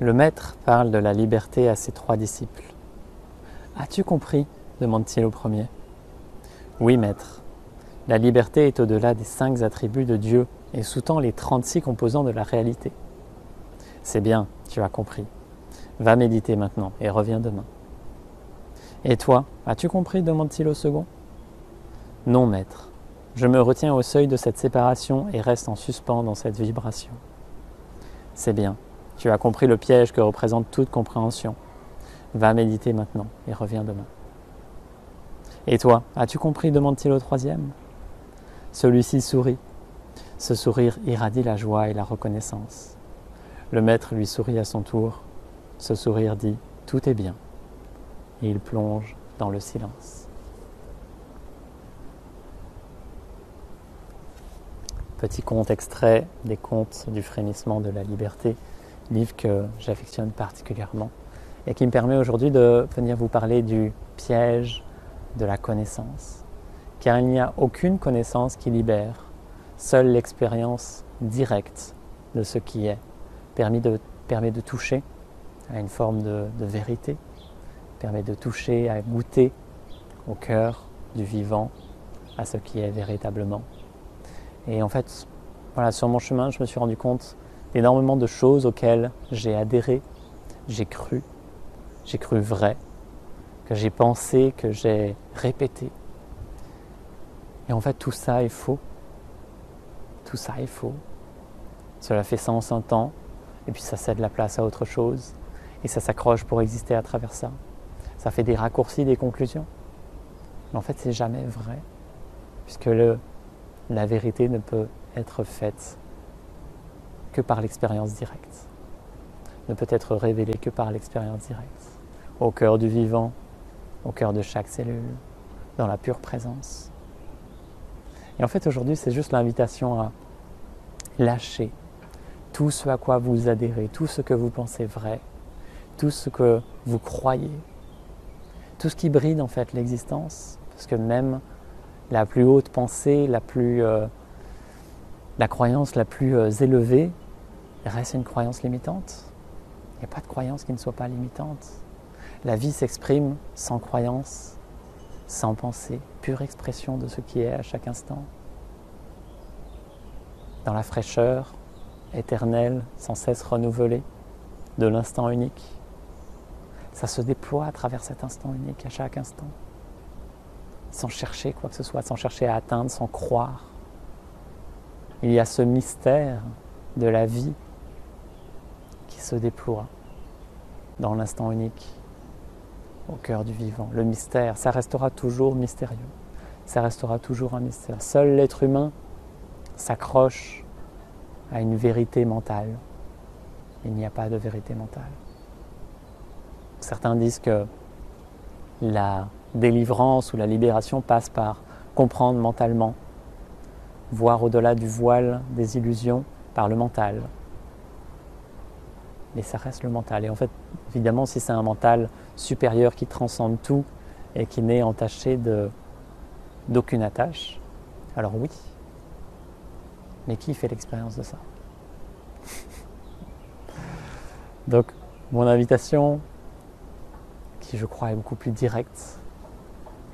Le maître parle de la liberté à ses 3 disciples. « As-tu compris ?» demande-t-il au premier. « Oui, maître. La liberté est au-delà des 5 attributs de Dieu et sous-tend les 36 composants de la réalité. » « C'est bien, tu as compris. Va méditer maintenant et reviens demain. »« Et toi, as-tu compris ?» demande-t-il au second. « Non, maître. Je me retiens au seuil de cette séparation et reste en suspens dans cette vibration. »« C'est bien. Tu as compris le piège que représente toute compréhension. Va méditer maintenant et reviens demain. »« Et toi, as-tu compris ?» demande-t-il au troisième. Celui-ci sourit. Ce sourire irradie la joie et la reconnaissance. Le maître lui sourit à son tour. Ce sourire dit « Tout est bien » et il plonge dans le silence. Petit conte extrait des Contes du frémissement de la liberté, livre que j'affectionne particulièrement et qui me permet aujourd'hui de venir vous parler du piège de la connaissance. Car il n'y a aucune connaissance qui libère, seule l'expérience directe de ce qui est permet de toucher à une forme de vérité, permet de toucher, à goûter au cœur du vivant, à ce qui est véritablement. Et en fait, voilà, sur mon chemin, je me suis rendu compte d'énormément de choses auxquelles j'ai adhéré, j'ai cru vrai, que j'ai pensé, que j'ai répété. Et en fait, tout ça est faux. Tout ça est faux. Cela fait sens un temps, et puis ça cède la place à autre chose, et ça s'accroche pour exister à travers ça. Ça fait des raccourcis, des conclusions. Mais en fait, c'est jamais vrai, puisque la vérité ne peut être faite que par l'expérience directe, ne peut être révélée que par l'expérience directe, au cœur du vivant, au cœur de chaque cellule, dans la pure présence. Et en fait, aujourd'hui, c'est juste l'invitation à lâcher tout ce à quoi vous adhérez, tout ce que vous pensez vrai, tout ce que vous croyez, tout ce qui bride en fait l'existence, parce que même la plus haute pensée, la croyance la plus élevée reste une croyance limitante. Il n'y a pas de croyance qui ne soit pas limitante. La vie s'exprime sans croyance, sans pensée, pure expression de ce qui est à chaque instant. Dans la fraîcheur éternelle, sans cesse renouvelée, de l'instant unique. Ça se déploie à travers cet instant unique, à chaque instant. Sans chercher quoi que ce soit, sans chercher à atteindre, sans croire. Il y a ce mystère de la vie qui se déploie dans l'instant unique, au cœur du vivant. Le mystère, ça restera toujours mystérieux. Ça restera toujours un mystère. Seul l'être humain s'accroche à une vérité mentale. Il n'y a pas de vérité mentale. Certains disent que la délivrance ou la libération passe par comprendre mentalement, voir au-delà du voile des illusions par le mental. Mais ça reste le mental. Et en fait, évidemment, si c'est un mental supérieur qui transcende tout et qui n'est entaché d'aucune attache, alors oui. Mais qui fait l'expérience de ça? Donc, mon invitation, qui je crois est beaucoup plus directe,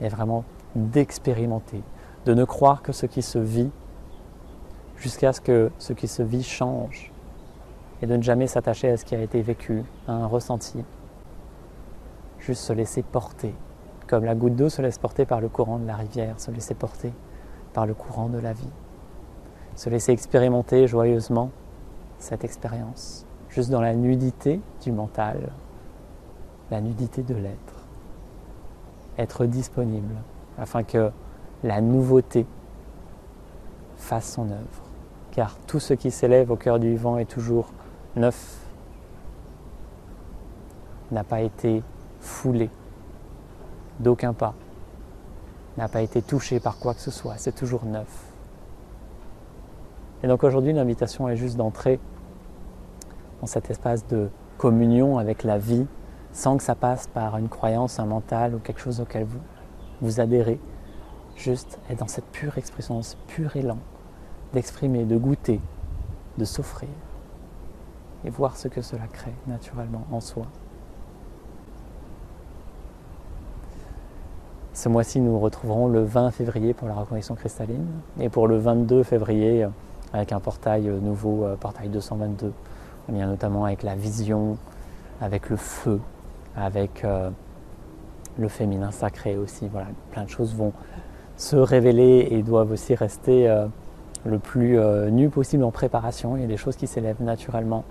est vraiment d'expérimenter, de ne croire que ce qui se vit, jusqu'à ce que ce qui se vit change, et de ne jamais s'attacher à ce qui a été vécu, à un ressenti. Juste se laisser porter, comme la goutte d'eau se laisse porter par le courant de la rivière, se laisser porter par le courant de la vie. Se laisser expérimenter joyeusement cette expérience, juste dans la nudité du mental, la nudité de l'être. Être disponible afin que la nouveauté fasse son œuvre. Car tout ce qui s'élève au cœur du vivant est toujours neuf, n'a pas été foulé d'aucun pas, n'a pas été touché par quoi que ce soit, c'est toujours neuf. Et donc aujourd'hui, l'invitation est juste d'entrer dans cet espace de communion avec la vie, sans que ça passe par une croyance, un mental ou quelque chose auquel vous adhérez. Juste être dans cette pure expression, dans ce pur élan d'exprimer, de goûter, de s'offrir. et voir ce que cela crée naturellement en soi. Ce mois-ci, nous nous retrouverons le 20 février pour la reconnexion cristalline et pour le 22 février avec un portail nouveau, portail 222, en lien notamment avec la vision, avec le feu, avec le féminin sacré aussi. Voilà, plein de choses vont se révéler et doivent aussi rester le plus nu possible en préparation. Il y a des choses qui s'élèvent naturellement,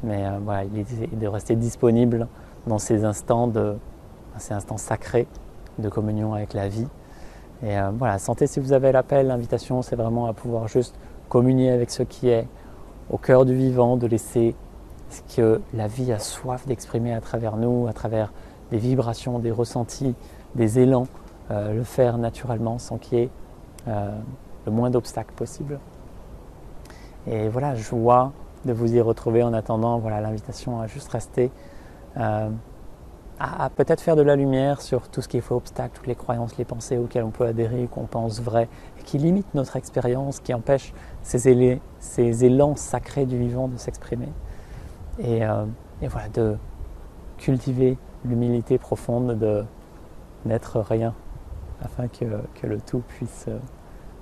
mais voilà, il est de rester disponible dans ces instants sacrés de communion avec la vie. Et voilà, sentez si vous avez l'appel, l'invitation, c'est vraiment à pouvoir juste communier avec ce qui est au cœur du vivant, de laisser ce que la vie a soif d'exprimer à travers nous, à travers des vibrations, des ressentis, des élans, le faire naturellement sans qu'il y ait le moins d'obstacles possible. Et voilà, joie de vous y retrouver. En attendant, voilà, l'invitation à juste rester, à peut-être faire de la lumière sur tout ce qui est faux obstacle, toutes les croyances, les pensées auxquelles on peut adhérer, qu'on pense vraies, et qui limitent notre expérience, qui empêchent ces élans sacrés du vivant de s'exprimer. Et voilà, de cultiver l'humilité profonde de n'être rien, afin que le tout puisse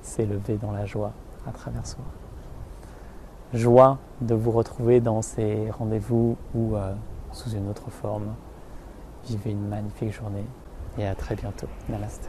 s'élever dans la joie à travers soi. Joie de vous retrouver dans ces rendez-vous ou sous une autre forme. Vivez une magnifique journée et à très bientôt. Namasté.